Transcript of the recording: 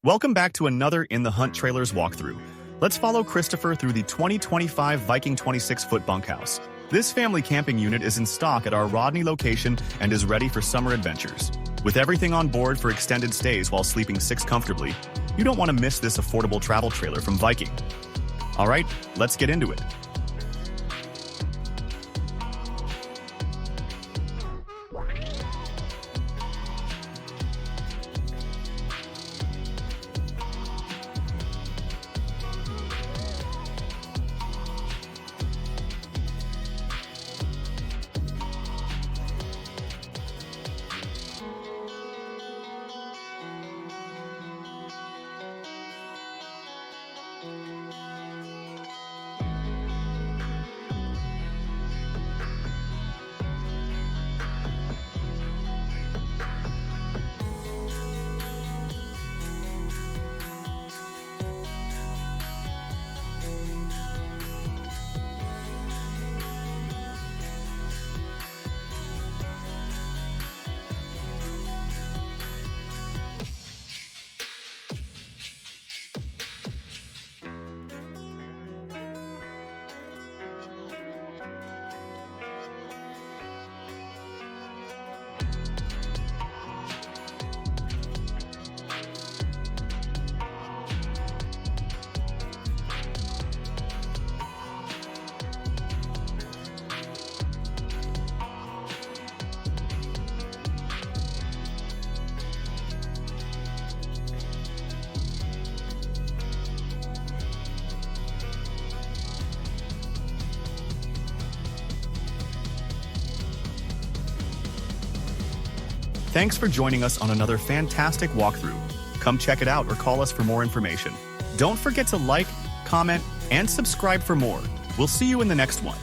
Welcome back to another In the Hunt Trailers walkthrough. Let's follow Christopher through the 2025 Viking 26-foot bunkhouse. This family camping unit is in stock at our Rodney location and is ready for summer adventures. With everything on board for extended stays while sleeping 6 comfortably, you don't want to miss this affordable travel trailer from Viking. All right, let's get into it. Thanks for joining us on another fantastic walkthrough. Come check it out or call us for more information. Don't forget to like, comment, and subscribe for more. We'll see you in the next one.